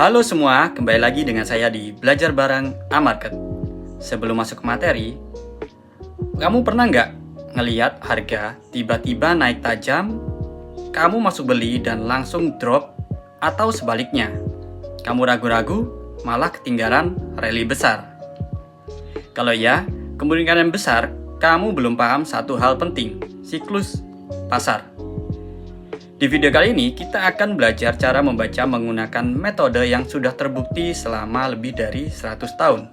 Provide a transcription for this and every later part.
Halo semua, kembali lagi dengan saya di Belajar Bareng A-Market. Sebelum masuk ke materi, kamu pernah nggak ngeliat harga tiba-tiba naik tajam, kamu masuk beli dan langsung drop, atau sebaliknya, kamu ragu-ragu malah ketinggalan rally besar? Kalau ya, kemungkinan besar kamu belum paham satu hal penting, siklus pasar. Di video kali ini, kita akan belajar cara membaca menggunakan metode yang sudah terbukti selama lebih dari 100 tahun,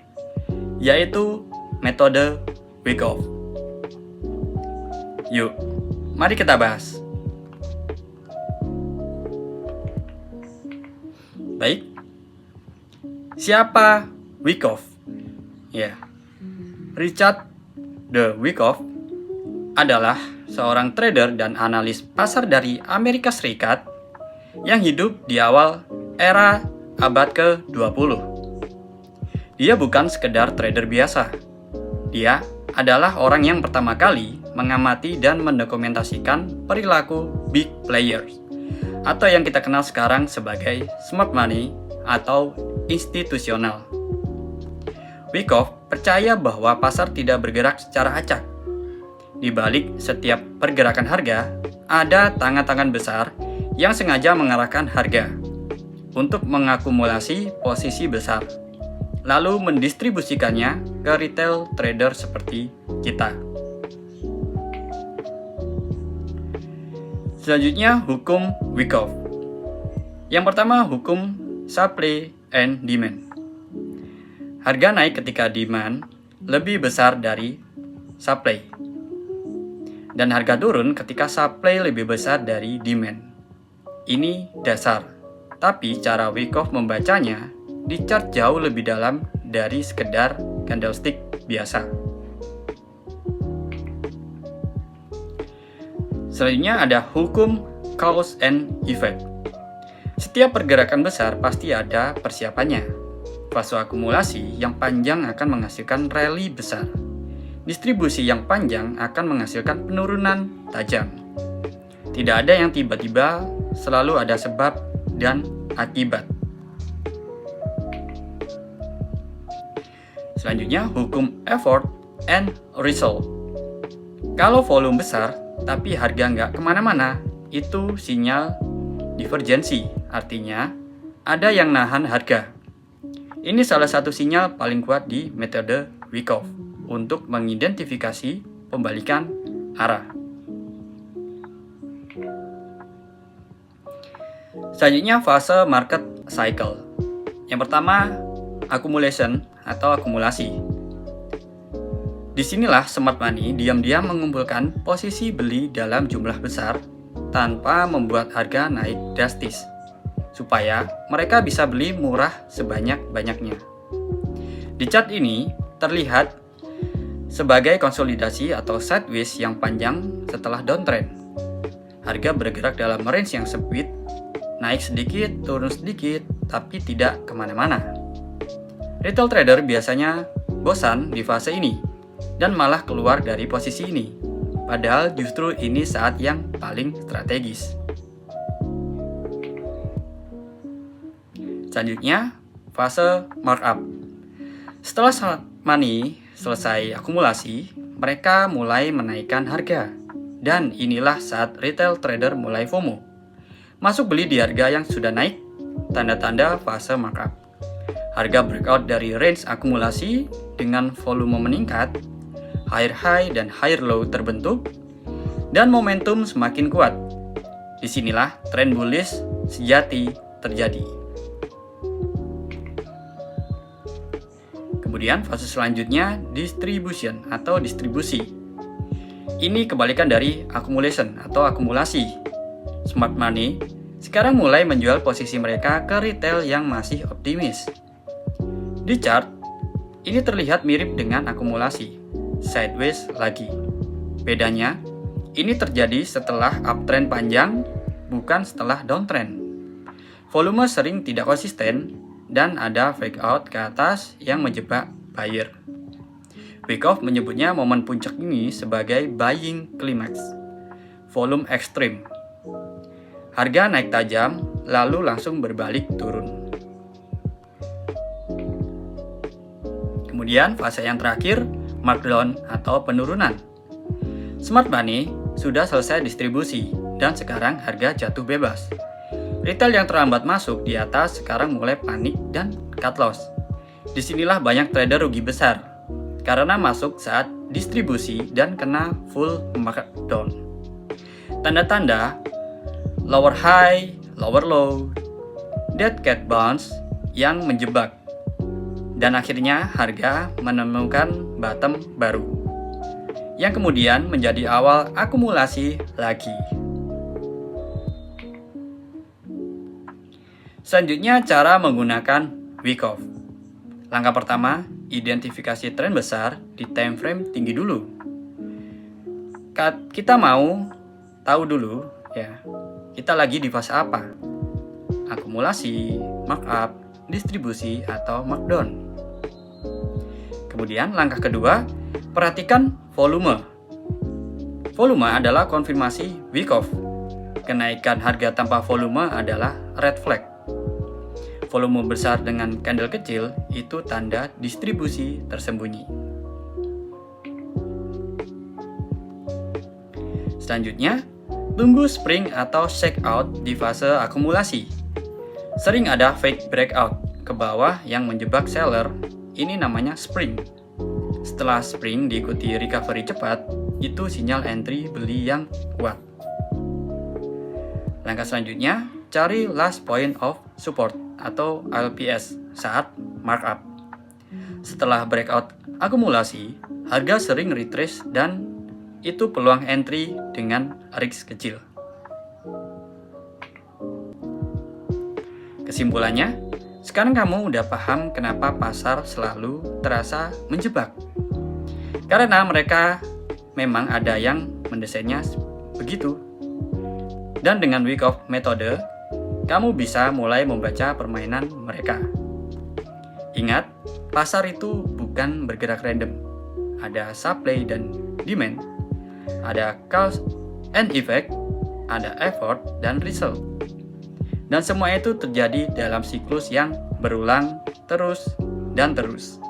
yaitu metode Wyckoff. Yuk, mari kita bahas. Baik, siapa Wyckoff? Ya, Richard de Wyckoff adalah seorang trader dan analis pasar dari Amerika Serikat yang hidup di awal era abad ke-20. Dia bukan sekedar trader biasa. Dia adalah orang yang pertama kali mengamati dan mendokumentasikan perilaku big players, atau yang kita kenal sekarang sebagai smart money atau institusional. Wyckoff percaya bahwa pasar tidak bergerak secara acak. Di balik setiap pergerakan harga, ada tangan-tangan besar yang sengaja mengarahkan harga untuk mengakumulasi posisi besar, lalu mendistribusikannya ke retail trader seperti kita. Selanjutnya, hukum Wyckoff. Yang pertama, hukum supply and demand. Harga naik ketika demand lebih besar dari supply, dan harga turun ketika supply lebih besar dari demand. Ini dasar, tapi cara Wyckoff membacanya di chart jauh lebih dalam dari sekedar candlestick biasa. Selanjutnya ada hukum cause and effect. Setiap pergerakan besar pasti ada persiapannya. Fase akumulasi yang panjang akan menghasilkan rally besar. Distribusi yang panjang akan menghasilkan penurunan tajam. Tidak ada yang tiba-tiba, selalu ada sebab dan akibat. Selanjutnya, hukum effort and result. Kalau volume besar, tapi harga nggak kemana-mana, itu sinyal divergensi, artinya ada yang nahan harga. Ini salah satu sinyal paling kuat di metode Wyckoff untuk mengidentifikasi pembalikan arah. Selanjutnya, fase market cycle. Yang pertama, accumulation atau akumulasi. Disinilah smart money diam-diam mengumpulkan posisi beli dalam jumlah besar tanpa membuat harga naik drastis, supaya mereka bisa beli murah sebanyak-banyaknya. Di chart ini terlihat sebagai konsolidasi atau sideways yang panjang setelah downtrend. Harga bergerak dalam range yang sempit, naik sedikit, turun sedikit, tapi tidak kemana-mana. Retail trader biasanya bosan di fase ini dan malah keluar dari posisi ini, padahal justru ini saat yang paling strategis. Selanjutnya, fase markup. Setelah smart money selesai akumulasi, mereka mulai menaikkan harga. Dan inilah saat retail trader mulai FOMO. Masuk beli di harga yang sudah naik, tanda-tanda fase markup. Harga breakout dari range akumulasi dengan volume meningkat, higher high dan higher low terbentuk, dan momentum semakin kuat. Disinilah tren bullish sejati terjadi. Kemudian fase selanjutnya distribution atau distribusi. Ini kebalikan dari accumulation atau akumulasi. Smart money sekarang mulai menjual posisi mereka ke retail yang masih optimis. Di chart, ini terlihat mirip dengan akumulasi, sideways lagi. Bedanya, ini terjadi setelah uptrend panjang, bukan setelah downtrend. Volume sering tidak konsisten, dan ada fake out ke atas yang menjebak buyer. Wyckoff menyebutnya momen puncak ini sebagai buying climax, volume ekstrim. Harga naik tajam, lalu langsung berbalik turun. Kemudian fase yang terakhir, markdown atau penurunan. Smart money sudah selesai distribusi dan sekarang harga jatuh bebas. Retail yang terlambat masuk di atas sekarang mulai panik dan cut loss. Disinilah banyak trader rugi besar karena masuk saat distribusi dan kena full markdown. Tanda-tanda lower high, lower low, dead cat bounce yang menjebak. Dan akhirnya harga menemukan bottom baru, yang kemudian menjadi awal akumulasi lagi. Selanjutnya, cara menggunakan week off. Langkah pertama, identifikasi tren besar di time frame tinggi dulu. Kita mau tahu dulu ya, kita lagi di fase apa? Akumulasi, markup, distribusi, atau markdown. Kemudian langkah kedua, perhatikan volume. Volume adalah konfirmasi week off. Kenaikan harga tanpa volume adalah red flag. Volume besar dengan candle kecil itu tanda distribusi tersembunyi. Selanjutnya, tunggu spring atau shake out di fase akumulasi. Sering ada fake breakout ke bawah yang menjebak seller. Ini namanya spring. Setelah spring diikuti recovery cepat, itu sinyal entry beli yang kuat. Langkah selanjutnya, cari last point of support atau LPS saat markup. Setelah breakout akumulasi, harga sering retrace dan itu peluang entry dengan risk kecil. Kesimpulannya, sekarang kamu udah paham kenapa pasar selalu terasa menjebak. Karena mereka memang ada yang mendesainnya begitu. Dan dengan week off metode, kamu bisa mulai membaca permainan mereka. Ingat, pasar itu bukan bergerak random. Ada supply dan demand, ada cause and effect, ada effort dan result. Dan semua itu terjadi dalam siklus yang berulang terus dan terus.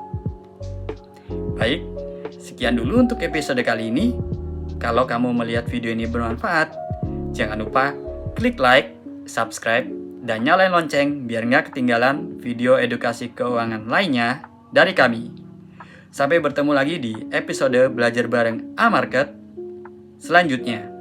Baik, sekian dulu untuk episode kali ini. Kalau kamu melihat video ini bermanfaat, jangan lupa klik like, subscribe, dan nyalain lonceng biar nggak ketinggalan video edukasi keuangan lainnya dari kami. Sampai bertemu lagi di episode Belajar Bareng A-Market selanjutnya.